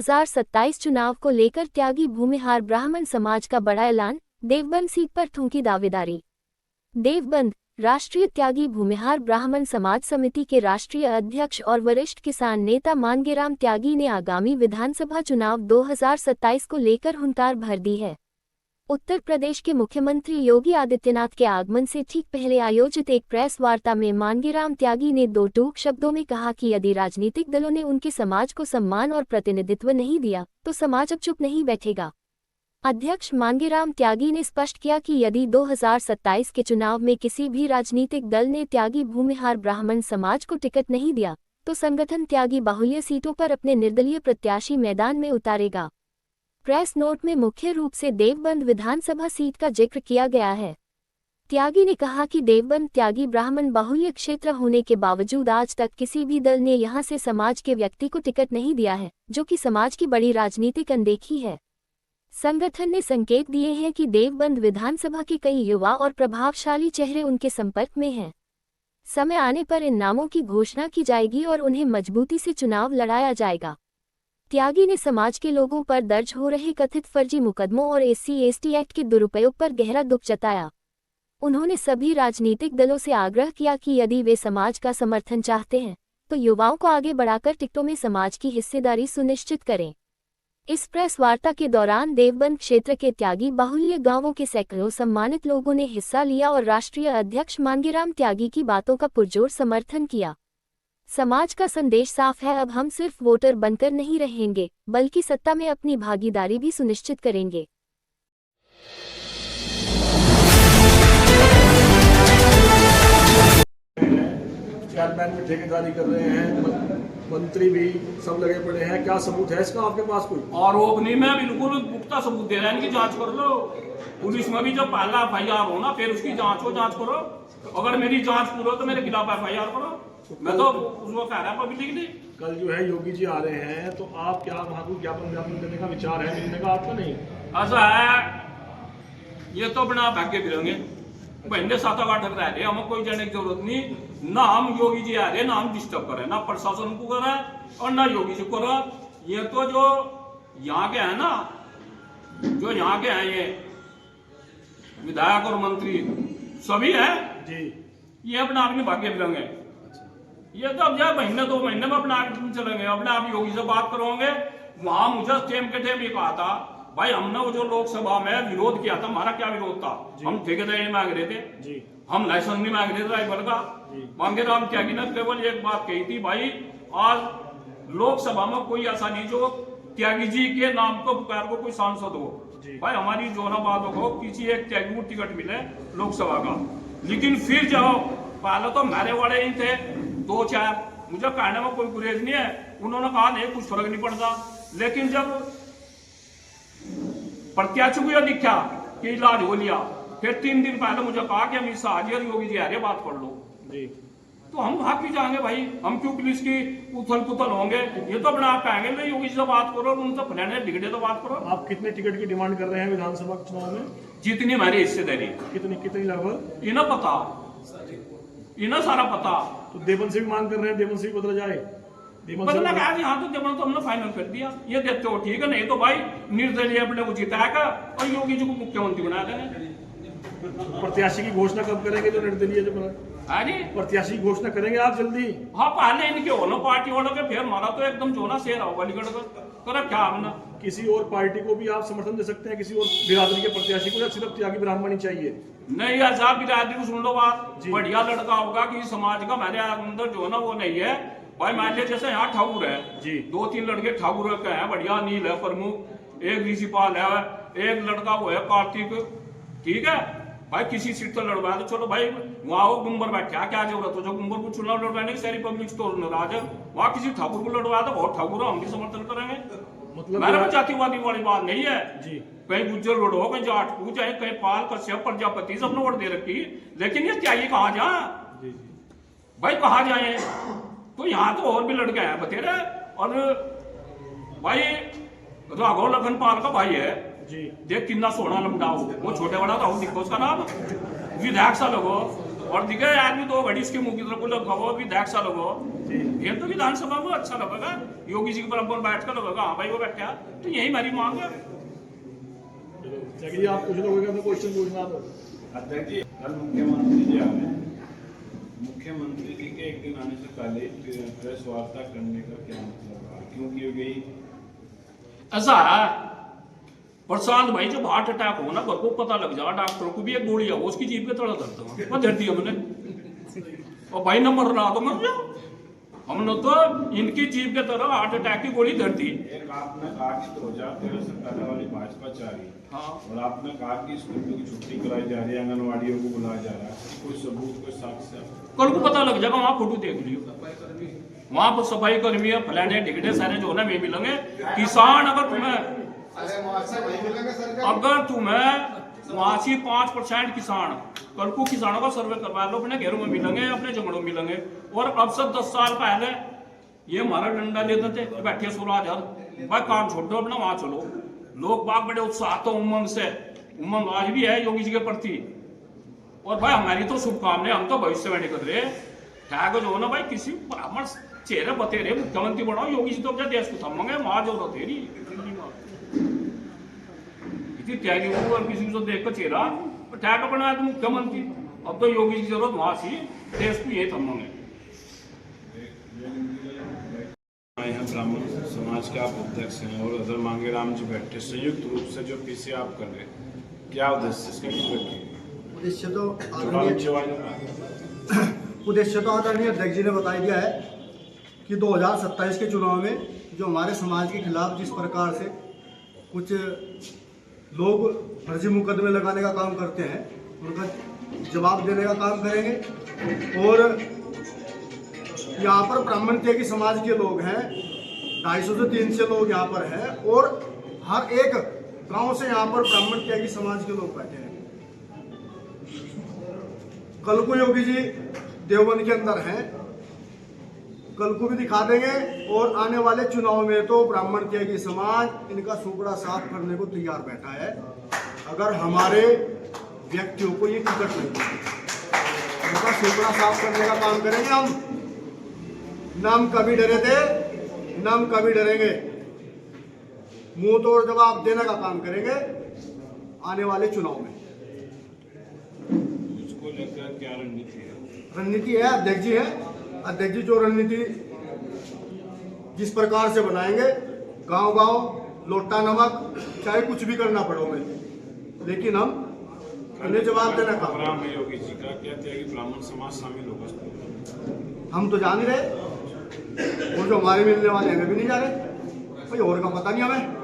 2027 चुनाव को लेकर त्यागी भूमिहार ब्राह्मण समाज का बड़ा ऐलान, देवबंद सीट पर ठुमकी दावेदारी। देवबंद राष्ट्रीय त्यागी भूमिहार ब्राह्मण समाज समिति के राष्ट्रीय अध्यक्ष और वरिष्ठ किसान नेता मांगेराम त्यागी ने आगामी विधानसभा चुनाव 2027 को लेकर हुंकार भर दी है। उत्तर प्रदेश के मुख्यमंत्री योगी आदित्यनाथ के आगमन से ठीक पहले आयोजित एक प्रेस वार्ता में मांगेराम त्यागी ने दो टूक शब्दों में कहा कि यदि राजनीतिक दलों ने उनके समाज को सम्मान और प्रतिनिधित्व नहीं दिया तो समाज अब चुप नहीं बैठेगा। अध्यक्ष मांगेराम त्यागी ने स्पष्ट किया कि यदि 2027 के चुनाव में किसी भी राजनीतिक दल ने त्यागी भूमिहार ब्राह्मण समाज को टिकट नहीं दिया तो संगठन त्यागी बाहुल्य सीटों पर अपने निर्दलीय प्रत्याशी मैदान में उतारेगा। प्रेस नोट में मुख्य रूप से देवबंद विधानसभा सीट का जिक्र किया गया है। त्यागी ने कहा कि देवबंद त्यागी ब्राह्मण बाहुल्य क्षेत्र होने के बावजूद आज तक किसी भी दल ने यहां से समाज के व्यक्ति को टिकट नहीं दिया है, जो कि समाज की बड़ी राजनीतिक अनदेखी है। संगठन ने संकेत दिए हैं कि देवबंद विधानसभा के कई युवा और प्रभावशाली चेहरे उनके संपर्क में हैं। समय आने पर इन नामों की घोषणा की जाएगी और उन्हें मजबूती से चुनाव लड़ाया जाएगा। त्यागी ने समाज के लोगों पर दर्ज हो रहे कथित फर्जी मुकदमों और SC/ST एक्ट के दुरुपयोग पर गहरा दुख जताया। उन्होंने सभी राजनीतिक दलों से आग्रह किया कि यदि वे समाज का समर्थन चाहते हैं तो युवाओं को आगे बढ़ाकर टिकटों में समाज की हिस्सेदारी सुनिश्चित करें। इस प्रेस वार्ता के दौरान देवबंद क्षेत्र के त्यागी बाहुल्य गांवों के सैकड़ों सम्मानित लोगों ने हिस्सा लिया और राष्ट्रीय अध्यक्ष मांगेराम त्यागी की बातों का पुरजोर समर्थन किया। समाज का संदेश साफ है, अब हम सिर्फ वोटर बनकर नहीं रहेंगे बल्कि सत्ता में अपनी भागीदारी भी सुनिश्चित करेंगे। चेयरमैन भी ठेकेदारी कर रहे हैं, मंत्री भी सब लगे पड़े हैं। क्या सबूत है इसका आपके पास? कोई आरोप नहीं, मैं बिल्कुल पुख्ता सबूत दे रहा है, इनकी जांच कर लो। पुलिस में भी जब पहला FIR हो ना फिर उसकी जांच करो। अगर मेरी जांच पूरी हो तो मेरे खिलाफ FIR करो। मैं तो उसको कह रहा पब्लिक ने। कल जो है योगी जी आ रहे हैं तो आप क्या वहां को ज्ञापन देने का विचार है? मिलने का आपका नहीं? ऐसा है, ये तो बिना भाग्य फिरेंगे बहने 7-8 रह रहे, हमें कोई जाने की जरूरत नहीं। ना हम योगी जी आ रहे ना हम डिस्टर्ब करें, ना प्रशासन को करें और ना योगी जी को करें। ये तो जो यहाँ के हैं ना, जो यहाँ के हैं ये विधायक और मंत्री सभी हैं जी, ये अपने आप में भाग्य फिरेंगे। ये तो अब जाए महीने 2 महीने में अपने आप चलेंगे, अपने आप योगी से बात करोगे। वहां मुझे टेम के टेम ये कहा था भाई, हमने वो जो लोकसभा में विरोध किया था, हमारा क्या विरोध था? हम ठेकेदारी नहीं मांग रहे थे जी, हम लाइसेंस नहीं मांग रहे थे ड्राइवर का। मांगेराम त्यागी ने केवल एक बात कही थी, भाई आज लोकसभा में कोई ऐसा नहीं जो त्यागी जी के नाम को पुकार को कोई सांसद हो। भाई हमारी जोनाबाद हो किसी एक त्यागी को टिकट मिले लोकसभा का। लेकिन फिर जाओ, पहले तो मेरे वाले ही थे 2-4, मुझे कहने में कोई गुरेज नहीं है। उन्होंने कहा नहीं कुछ फर्क नहीं पड़ता। लेकिन जब प्रत्याशी को यह दिखा कि इलाज हो लिया, फिर 3 दिन पहले मुझे कहा कि अमित शाह जी और योगी जी आ रहे, बात कर लो जी। तो हम भाग भी जाएंगे भाई, हम क्यों पुलिस की उथल पुथल होंगे? ये तो अपने आप कहेंगे नहीं योगी जी से बात करो, उनसे फलाने टिकटे तो बात करो। आप कितने टिकट की डिमांड कर रहे हैं विधानसभा चुनाव में? जितनी हमारी हिस्सेदारी। कितनी लगभग? इन्हें पता, इन्हें सारा पता। तो देवबंद से भी मांग कर रहे हैं, देवबंद से भी बदला जाए? बदला कहा यहाँ तो देवबंद तो हमने फाइनल कर दिया, ये देते हो ठीक है, नहीं तो भाई निर्दलीय अपने को जिताएगा और योगी जी को मुख्यमंत्री बना देंगे। प्रत्याशी की घोषणा कब करेंगे जो निर्दलीय जो बना? हाँ जी, प्रत्याशी की घोषणा करेंगे आप जल्दी? हाँ, पहले इनके हो ना पार्टी वालों के, फिर हमारा तो एकदम जो ना शेर आओ अलीगढ़ का क्या हमने। किसी और पार्टी को भी आप समर्थन दे सकते हैं, किसी और बिरादरी के प्रत्याशी को, या सिर्फ त्यागी ब्राह्मण ही चाहिए? नहीं यार साहब, बिरादरी को सुन लो बात, बढ़िया लड़का होगा कि समाज का मेरे अंदर जो ना वो नहीं है। भाई मान लिया जैसे यहाँ ठाकुर है जी, 2-3 लड़के ठाकुर के हैं, बढ़िया। नील है प्रमुख, एक ऋषिपाल है, एक लड़का वो है कार्तिक, ठीक है भाई। किसी सीट पर लड़वा तो चलो भाई, वहाँ वो गुम्बर बैठा, क्या जरूरत हो जो गुम्बर को चुनाव लड़वाने की? सारी पब्लिक तो नाराज है, वहाँ किसी ठाकुर को लड़वा दो, बहुत ठाकुर हम भी समर्थन करेंगे। मतलब मेरे को जातिवादी वाली बात नहीं है जी। कहीं गुज्जर लोड हो, कहीं जाट पूछ है, कहीं पाल कश्यप प्रजापति सबने वोट दे रखी, लेकिन ये त्यागी कहाँ जा भाई, कहाँ जाए? तो यहाँ तो और भी लड़के हैं बतेरे। और भाई राघव लखन पाल का भाई है जी, देख कितना सोना लमडाओ, वो छोटे बड़ा था, दिखो उसका नाम विधायक सा लोगो और दिखे आदमी तो घड़ी इसके मुंह की तरफ लगा हुआ भी दाग सा लगा हुआ। ये तो विधानसभा में अच्छा लगेगा, योगी जी के बराबर बैठ कर लगेगा, हाँ भाई वो बैठा, तो यही हमारी मांग है। चलिए आप कुछ लोगों का क्वेश्चन पूछना तो। अध्यक्ष जी, कल मुख्यमंत्री जी आ रहे हैं, मुख्यमंत्री जी के एक दिन आने से पहले प्रेस वार्ता करने का क्या मतलब है, क्यों की गई? ऐसा है प्रशांत भाई, जब हार्ट अटैक हो ना, घर को पता लग जाए, डॉक्टरों को भी एक गोली है उसकी जीभ पे थोड़ा दर्द हो, वो धर दिया मैंने, और भाई नंबर रहा तो मर जाओ। हमने तो इनकी जीभ के तरह हार्ट अटैक की गोली धर दी। एक आपने कहा कि 2013 से पहले वाली भाजपा चाह रही है, हाँ, और आपने कहा कि स्कूलों की छुट्टी कराई जा रही है, आंगनवाड़ियों को बुलाया जा रहा है, कोई सबूत, कोई साक्ष्य? कल को पता लग जाएगा, वहां फोटो देख लियो, वहां पर सफाई कर्मी है, फलाने ढिगड़े सारे जो है वे मिलेंगे। किसान अगर तुम्हें वहां से 5% किसान, कल को किसानों का सर्वे करवा लो, अपने घरों में मिलेंगे, अपने जंगलों में मिलेंगे। और अब से 10 साल पहले ये हमारा डंडा लेते थे, बैठे 16,000 भाई काम छोड़ दो, अपना वहां चलो। लोग बाग बड़े उत्साह तो उमंग से, उमंग आज भी है योगी जी के प्रति। और भाई हमारी तो शुभकामनाएं, हम तो भविष्यवाणी कर रहे हैं जो ना भाई, किसी ब्राह्मण चेहरे बतेरे मुख्यमंत्री बनाओ, योगी जी तो अपने देश को थमेंगे, वहां जो तेरी इतनी त्यागी हो, और किसी को देख कर चेहरा टैग बनाया तो मुख्यमंत्री, अब तो योगी जी की जरूरत वहां सी, देश को ये थमेंगे। यहाँ ब्राह्मण समाज के आप अध्यक्ष हैं और अधर मांगे राम जी बैठे, संयुक्त रूप से जो पीसी आप कर रहे हैं, क्या उद्देश्य इसका? उद्देश्य तो आदरणीय अध्यक्ष जी ने बता दिया है कि 2027 के चुनाव में जो हमारे समाज के खिलाफ जिस प्रकार से कुछ लोग फर्जी मुकदमे लगाने का काम करते हैं, उनका जवाब देने का काम करेंगे। और यहाँ पर ब्राह्मण त्यागी समाज के लोग हैं, 250 से 300 लोग यहाँ पर हैं, और हर एक गांव से यहाँ पर ब्राह्मण त्यागी समाज के लोग बैठे हैं। कल को योगी जी देवबंद के अंदर हैं, कल को भी दिखा देंगे, और आने वाले चुनाव में तो ब्राह्मण त्यागी समाज इनका सुपड़ा साफ करने को तैयार बैठा है। अगर हमारे व्यक्तियों को ये टिकट नहीं देंगे, इनका सुपड़ा साफ करने का काम करेंगे हम। न हम कभी डरे थे, न हम कभी डरेंगे। मुंह तोड़ जवाब देने का काम करेंगे आने वाले चुनाव में। इसको लेकर क्या रणनीति है? रणनीति है, अध्यक्ष जी है, अध्यक्ष जी जो रणनीति जिस प्रकार से बनाएंगे, गांव गांव लोटा नमक चाहे कुछ भी करना पड़े हमें, लेकिन हम उन्हें जवाब देना का प्रोग्राम में योगी जी का क्या था कि ब्राह्मण समाज शामिल होगा? हम तो जान ही रहे, वो जो हमारे मिलने वाले हैं वे भी नहीं जा रहे, कोई और का पता नहीं हमें।